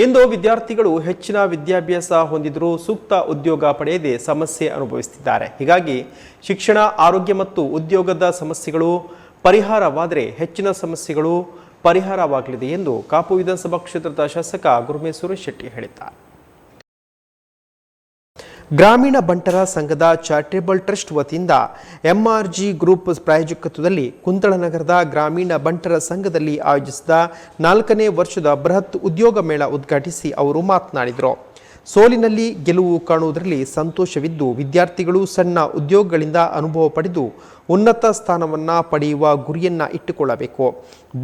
ಇಂದು ವಿದ್ಯಾರ್ಥಿಗಳು ಹೆಚ್ಚಿನ ವಿದ್ಯಾಭ್ಯಾಸ ಹೊಂದಿದರೂ ಸೂಕ್ತ ಉದ್ಯೋಗ ಪಡೆಯದೆ ಸಮಸ್ಯೆ ಅನುಭವಿಸುತ್ತಿದ್ದಾರೆ. ಹೀಗಾಗಿ ಶಿಕ್ಷಣ, ಆರೋಗ್ಯ ಮತ್ತು ಉದ್ಯೋಗದ ಸಮಸ್ಯೆಗಳು ಪರಿಹಾರವಾದರೆ ಹೆಚ್ಚಿನ ಸಮಸ್ಯೆಗಳು ಪರಿಹಾರವಾಗಲಿದೆ ಎಂದು ಕಾಪು ವಿಧಾನಸಭಾ ಕ್ಷೇತ್ರದ ಶಾಸಕ ಗುರುಮೇಶ್ವರ ಶೆಟ್ಟಿ ಹೇಳಿದ್ದಾರೆ. ಗ್ರಾಮೀಣ ಬಂಟರ ಸಂಘದ ಚಾರಿಟೇಬಲ್ ಟ್ರಸ್ಟ್ ವತಿಯಿಂದ ಎಂಆರ್ಜಿ ಗ್ರೂಪ್ ಪ್ರಾಯೋಜಕತ್ವದಲ್ಲಿ ಕುಂತಳನಗರದ ಗ್ರಾಮೀಣ ಬಂಟರ ಸಂಘದಲ್ಲಿ ಆಯೋಜಿಸಿದ 4ನೇ ವರ್ಷದ ಬೃಹತ್ ಉದ್ಯೋಗ ಮೇಳ ಉದ್ಘಾಟಿಸಿ ಅವರು ಮಾತನಾಡಿದರು. ಸೋಲಿನಲ್ಲಿ ಗೆಲುವು ಕಾಣುವುದರಲ್ಲಿ ಸಂತೋಷವಿದ್ದು ವಿದ್ಯಾರ್ಥಿಗಳು ಸಣ್ಣ ಉದ್ಯೋಗಗಳಿಂದ ಅನುಭವ ಪಡೆದು ಉನ್ನತ ಸ್ಥಾನವನ್ನು ಪಡೆಯುವ ಗುರಿಯನ್ನು ಇಟ್ಟುಕೊಳ್ಳಬೇಕು.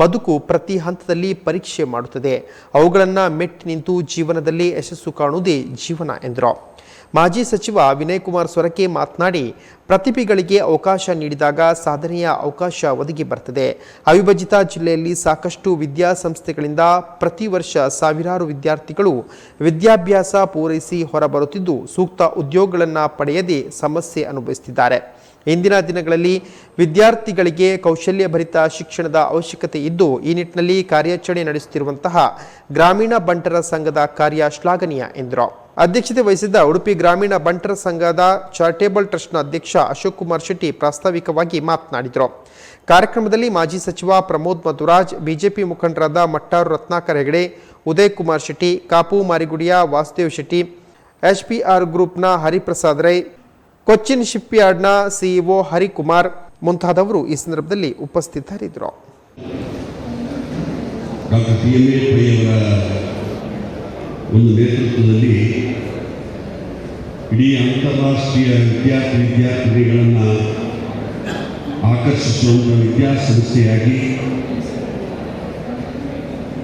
ಬದುಕು ಪ್ರತಿ ಹಂತದಲ್ಲಿ ಪರೀಕ್ಷೆ ಮಾಡುತ್ತದೆ. ಅವುಗಳನ್ನು ಮೆಟ್ಟಿ ನಿಂತು ಜೀವನದಲ್ಲಿ ಯಶಸ್ಸು ಕಾಣುವುದೇ ಜೀವನ ಎಂದರು. ಮಾಜಿ ಸಚಿವ ವಿನಯ್ ಕುಮಾರ್ ಸೊರಕೆ ಮಾತನಾಡಿ, ಪ್ರತಿಭೆಗಳಿಗೆ ಅವಕಾಶ ನೀಡಿದಾಗ ಸಾಧನೆಯ ಅವಕಾಶ ಒದಗಿ ಬರ್ತದೆ. ಅವಿಭಜಿತ ಜಿಲ್ಲೆಯಲ್ಲಿ ಸಾಕಷ್ಟು ವಿದ್ಯಾಸಂಸ್ಥೆಗಳಿಂದ ಪ್ರತಿ ವರ್ಷ ಸಾವಿರಾರು ವಿದ್ಯಾರ್ಥಿಗಳು ವಿದ್ಯಾಭ್ಯಾಸ ಪೂರೈಸಿ ಹೊರಬರುತ್ತಿದ್ದು ಸೂಕ್ತ ಉದ್ಯೋಗಗಳನ್ನು ಪಡೆಯದೆ ಸಮಸ್ಯೆ ಅನುಭವಿಸುತ್ತಿದ್ದಾರೆ. ಇಂದಿನ ದಿನಗಳಲ್ಲಿ ವಿದ್ಯಾರ್ಥಿಗಳಿಗೆ ಕೌಶಲ್ಯಭರಿತ ಶಿಕ್ಷಣದ ಅವಶ್ಯಕತೆ ಇದ್ದು ಈ ನಿಟ್ಟಿನಲ್ಲಿ ಕಾರ್ಯಾಚರಣೆ ನಡೆಸುತ್ತಿರುವಂತಹ ಗ್ರಾಮೀಣ ಬಂಟರ ಸಂಘದ ಕಾರ್ಯ ಶ್ಲಾಘನೀಯ ಎಂದರು. ಅಧ್ಯಕ್ಷತೆ ವಹಿಸಿದ್ದ ಉಡುಪಿ ಗ್ರಾಮೀಣ ಬಂಟರ ಸಂಘದ ಚಾರಿಟೇಬಲ್ ಟ್ರಸ್ಟ್ನ ಅಧ್ಯಕ್ಷ ಅಶೋಕ್ ಕುಮಾರ್ ಶೆಟ್ಟಿ ಪ್ರಾಸ್ತಾವಿಕವಾಗಿ ಮಾತನಾಡಿದರು. ಕಾರ್ಯಕ್ರಮದಲ್ಲಿ ಮಾಜಿ ಸಚಿವ ಪ್ರಮೋದ್ ಮಧುರಾಜ್, ಬಿಜೆಪಿ ಮುಖಂಡರಾದ ಮಟ್ಟಾರು ರತ್ನಾಕರ್ ಹೆಗಡೆ, ಉದಯ್ ಕುಮಾರ್ ಶೆಟ್ಟಿ, ಕಾಪು ಮಾರಿಗುಡಿಯ ವಾಸುದೇವ್ ಶೆಟ್ಟಿ, ಎಚ್ಪಿಆರ್ ಗ್ರೂಪ್ನ ಹರಿಪ್ರಸಾದ್ ರೈ, ಕೊಚ್ಚಿನ್ ಶಿಪ್ಯಾರ್ಡ್ನ ಸಿಇಒ ಹರಿಕುಮಾರ್ ಮುಂತಾದವರು ಈ ಸಂದರ್ಭದಲ್ಲಿ ಉಪಸ್ಥಿತರಿದ್ದರು. ಒಂದು ನೇತೃತ್ವದಲ್ಲಿ ಇಡೀ ಅಂತಾರಾಷ್ಟ್ರೀಯ ವಿದ್ಯಾರ್ಥಿನಿಗಳನ್ನು ಆಕರ್ಷಿಸುವಂಥ ವಿದ್ಯಾಸಂಸ್ಥೆಯಾಗಿ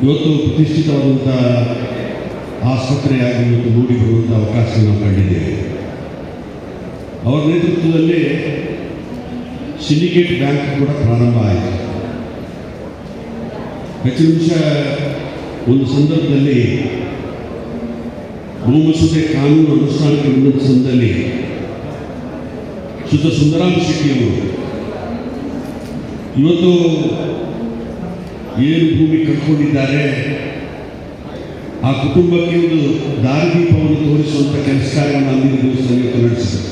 ಇವತ್ತು ಪ್ರತಿಷ್ಠಿತವಾದಂಥ ಆಸ್ಪತ್ರೆಯಾಗಿ ಇವತ್ತು ಮೂಡಿ ಬರುವಂಥ ಅವಕಾಶ ನಾವು ಕಂಡಿದ್ದೇವೆ. ಅವರ ನೇತೃತ್ವದಲ್ಲಿ ಸಿಂಡಿಕೇಟ್ ಬ್ಯಾಂಕ್ ಕೂಡ ಪ್ರಾರಂಭ ಆಯಿತು. ಹೆಚ್ಚಿನ ನಿಮಿಷ ಒಂದು ಸಂದರ್ಭದಲ್ಲಿ ಭೂಮಸೂದೆ ಕಾನೂನು ಅನುಷ್ಠಾನಕ್ಕೆ ಬಂದ ಸಂದರ್ಭದಲ್ಲಿ ಶುದ್ಧ ಸುಂದರಾಮ ಶೆಟ್ಟಿಯವರು ಇವತ್ತು ಏನು ಭೂಮಿ ಕಟ್ಕೊಂಡಿದ್ದಾರೆ ಆ ಕುಟುಂಬಕ್ಕೆ ಒಂದು ದಾರಿದೀಪವನ್ನು ತೋರಿಸುವಂಥ ಕೆಲಸ ಕಾರ್ಯವನ್ನು ಅಂದಿನ ದಿವಸದಲ್ಲಿ ಇವತ್ತು ನಡೆಸಿದರು.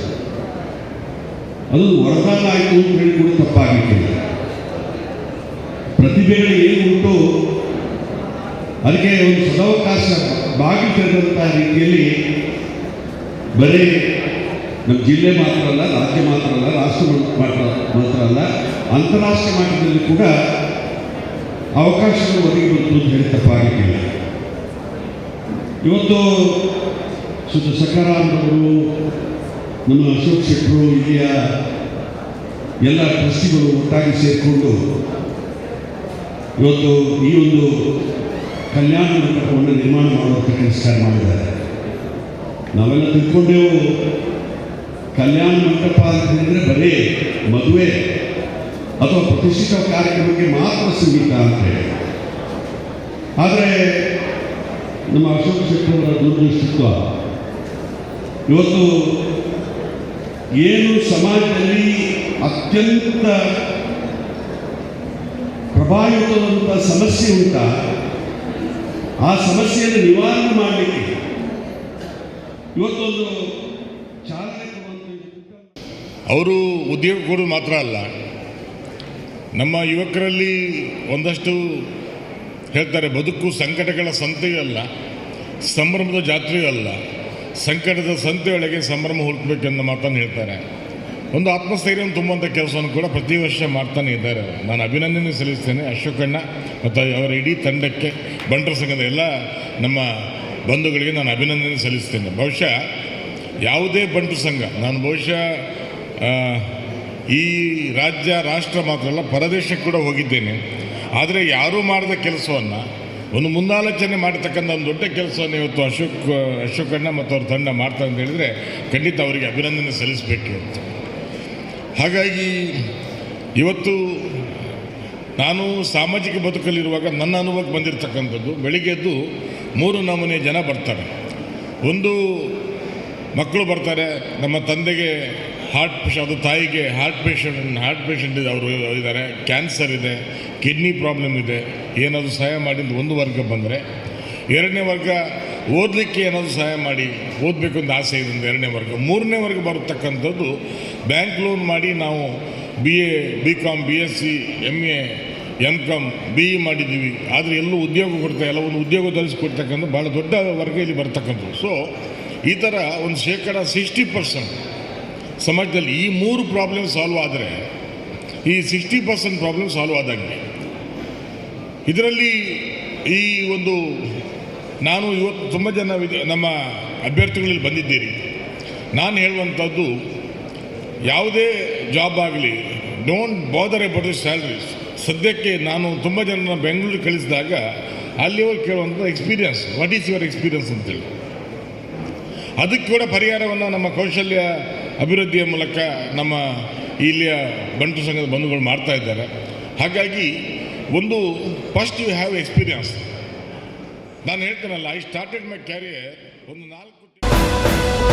ಅದೊಂದು ವರದಾನ ಆಯಿತು ಅಂತ ಹೇಳಿ ಕೂಡ ತಪ್ಪಾಗಲಿಕ್ಕಿಲ್ಲ. ಪ್ರತಿಭೆಗಳು ಏನು ಉಂಟು ಅದಕ್ಕೆ ಒಂದು ಸದಾವಕಾಶ ಬಾಗಿ ತೆರೆದಂಥ ರೀತಿಯಲ್ಲಿ ಬರೀ ನಮ್ಮ ಜಿಲ್ಲೆ ಮಾತ್ರ ಅಲ್ಲ, ರಾಜ್ಯ ಮಾತ್ರ ಅಲ್ಲ, ರಾಷ್ಟ್ರ ಮಾತ್ರ ಅಲ್ಲ, ಅಂತಾರಾಷ್ಟ್ರೀಯ ಮಟ್ಟದಲ್ಲಿ ಕೂಡ ಅವಕಾಶಗಳು ಒದಗಿ ಬಂತು ಅಂತ ಹೇಳಿ ತಪ್ಪಾಗಲಿಕ್ಕಿಲ್ಲ. ಇವತ್ತು ಸುತ್ತ ಸಕಾರಾಮರವರು, ನಮ್ಮ ಅಶೋಕ್ ಶೆಟ್ಟರು, ಇಲ್ಲಿಯ ಎಲ್ಲ ಟ್ರಸ್ಟಿಗಳು ಒಟ್ಟಾಗಿ ಸೇರಿಕೊಂಡು ಇವತ್ತು ಈ ಒಂದು ಕಲ್ಯಾಣ ಮಂಟಪವನ್ನು ನಿರ್ಮಾಣ ಮಾಡುವಂಥ ಕೆಲಸ ಮಾಡಿದ್ದಾರೆ. ನಾವೆಲ್ಲ ತಿಳ್ಕೊಂಡೆವು ಕಲ್ಯಾಣ ಮಂಟಪ ಅಂತಂದರೆ ಬರೀ ಮದುವೆ ಅಥವಾ ಪ್ರತಿಷ್ಠಿತ ಕಾರ್ಯಕ್ರಮಕ್ಕೆ ಮಾತ್ರ ಸೀಮಿತ ಅಂತೇಳಿ. ಆದರೆ ನಮ್ಮ ಅಶೋಕ್ ಶೆಟ್ಟರವರ ದೂರದೃಷ್ಟಿತ್ವ ಇವತ್ತು ಏನು ಸಮಾಜದಲ್ಲಿ ಅತ್ಯಂತ ಪ್ರಭಾವಿತವಾದಂಥ ಸಮಸ್ಯೆ ಉಂಟ ಆ ಸಮಸ್ಯೆಯನ್ನು ನಿವಾರಣೆ ಮಾಡಲಿಕ್ಕೆ ಇವತ್ತೊಂದು ಚಾಲನೆ ಅವರು ಉದ್ಯೋಗ ಕೊಡೋದು ಮಾತ್ರ ಅಲ್ಲ, ನಮ್ಮ ಯುವಕರಲ್ಲಿ ಒಂದಷ್ಟು ಹೇಳ್ತಾರೆ, ಬದುಕು ಸಂಕಟಗಳ ಸಂತೆಯೂ ಅಲ್ಲ, ಸಂಭ್ರಮದ ಜಾತ್ರೆಯೂ ಅಲ್ಲ, ಸಂಕಟದ ಸಂತೆಯೊಳಗೆ ಸಂಭ್ರಮ ಹುಡುಕಬೇಕೆಂದು ಮಾತನ್ನು ಹೇಳ್ತಾರೆ. ಒಂದು ಆತ್ಮಸ್ಥೈರ್ಯ ತುಂಬುವಂಥ ಕೆಲಸವನ್ನು ಕೂಡ ಪ್ರತಿ ವರ್ಷ ಮಾಡ್ತಾನೆ ಇದ್ದಾರೆ. ನಾನು ಅಭಿನಂದನೆ ಸಲ್ಲಿಸ್ತೇನೆ ಅಶೋಕಣ್ಣ ಮತ್ತು ಅವರ ಇಡೀ ತಂಡಕ್ಕೆ, ಬಂಟರ ಸಂಘದ ಎಲ್ಲ ನಮ್ಮ ಬಂಧುಗಳಿಗೆ ನಾನು ಅಭಿನಂದನೆ ಸಲ್ಲಿಸ್ತೇನೆ. ಬಹುಶಃ ಯಾವುದೇ ಬಂಟು ಸಂಘ, ನಾನು ಬಹುಶಃ ಈ ರಾಜ್ಯ ರಾಷ್ಟ್ರ ಮಾತ್ರ ಅಲ್ಲ, ಪರದೇಶಕ್ಕೆ ಕೂಡ ಹೋಗಿದ್ದೇನೆ. ಆದರೆ ಯಾರೂ ಮಾಡಿದ ಕೆಲಸವನ್ನು ಒಂದು ಮುಂದಾಲೋಚನೆ ಮಾಡತಕ್ಕಂಥ ಒಂದು ದೊಡ್ಡ ಕೆಲಸವನ್ನು ಇವತ್ತು ಅಶೋಕಣ್ಣ ಮತ್ತು ಅವ್ರ ತಂಡ ಮಾಡ್ತಾರೆ ಅಂತ ಹೇಳಿದರೆ ಖಂಡಿತ ಅವರಿಗೆ ಅಭಿನಂದನೆ ಸಲ್ಲಿಸಬೇಕು ಅಂತ. ಹಾಗಾಗಿ ಇವತ್ತು ನಾನು ಸಾಮಾಜಿಕ ಬದುಕಲ್ಲಿರುವಾಗ ನನ್ನ ಅನುಭವಕ್ಕೆ ಬಂದಿರತಕ್ಕಂಥದ್ದು, ಬೆಳಿಗ್ಗೆ ಎದ್ದು 3 ನಮೂನೆ ಜನ ಬರ್ತಾರೆ. ಒಂದು ಮಕ್ಕಳು ಬರ್ತಾರೆ, ನಮ್ಮ ತಂದೆಗೆ ಅದು ತಾಯಿಗೆ ಹಾರ್ಟ್ ಪೇಷಂಟ್ ಇದೆ, ಅವರು ಇದ್ದಾರೆ, ಕ್ಯಾನ್ಸರ್ ಇದೆ, ಕಿಡ್ನಿ ಪ್ರಾಬ್ಲಮ್ ಇದೆ, ಏನಾದರೂ ಸಹಾಯ ಮಾಡಿದ್ದು ಒಂದು ವರ್ಗ ಬಂದರೆ, ಎರಡನೇ ವರ್ಗ ಓದಲಿಕ್ಕೆ ಏನಾದರೂ ಸಹಾಯ ಮಾಡಿ, ಓದಬೇಕು ಅಂತ ಆಸೆ ಇದೆ ಎರಡನೇ ವರ್ಗ. ಮೂರನೇ ವರ್ಗ ಬರತಕ್ಕಂಥದ್ದು ಬ್ಯಾಂಕ್ ಲೋನ್ ಮಾಡಿ ನಾವು BA BCom BSc MA MCom BE ಮಾಡಿದ್ದೀವಿ, ಆದರೆ ಎಲ್ಲೂ ಉದ್ಯೋಗ ಕೊಡ್ತಾ ಇಲ್ಲ. ಒಂದು ಉದ್ಯೋಗ ಕೊಡ್ತಕ್ಕಂಥ ಭಾಳ ದೊಡ್ಡ ವರ್ಗ ಇಲ್ಲಿ ಬರ್ತಕ್ಕಂಥದ್ದು. ಸೊ ಈ ಥರ ಒಂದು 60% ಸಮಾಜದಲ್ಲಿ ಈ 3 ಪ್ರಾಬ್ಲಮ್ ಸಾಲ್ವ್ ಆದರೆ ಈ 60% ಪ್ರಾಬ್ಲಮ್ ಸಾಲ್ವ್ ಆದಂಗೆ. ಇದರಲ್ಲಿ ಈ ಒಂದು ನಾನು ಇವತ್ತು ತುಂಬ ಜನ ನಮ್ಮ ಅಭ್ಯರ್ಥಿಗಳಲ್ಲಿ ಬಂದಿದ್ದೀರಿ. ನಾನು ಹೇಳುವಂಥದ್ದು, ಯಾವುದೇ ಜಾಬ್ ಆಗಲಿ, don't bother about the salaries. ಸದ್ಯಕ್ಕೆ ನಾನು ತುಂಬ ಜನ ಬೆಂಗಳೂರಿಗೆ ಕಳಿಸಿದಾಗ ಅಲ್ಲಿಯವರು ಕೇಳುವಂಥ experience, what is your experience ಅಂತೇಳಿ. ಅದಕ್ಕೆ ಕೂಡ ಪರಿಹಾರವನ್ನು ನಮ್ಮ ಕೌಶಲ್ಯ ಅಭಿವೃದ್ಧಿಯ ಮೂಲಕ ನಮ್ಮ ಇಲ್ಲಿಯ ಬಂಟು ಸಂಘದ ಬಂಧುಗಳು ಮಾಡ್ತಾ ಇದ್ದಾರೆ. ಹಾಗಾಗಿ ಒಂದು ಫಸ್ಟ್ ಯು ಹ್ಯಾವ್ ಎಕ್ಸ್ಪೀರಿಯನ್ಸ್. ನಾನು ಹೇಳ್ತೇನಲ್ಲ, ಐ ಸ್ಟಾರ್ಟೆಡ್ ಮೈ ಕ್ಯಾರಿಯರ್ ಒಂದು 4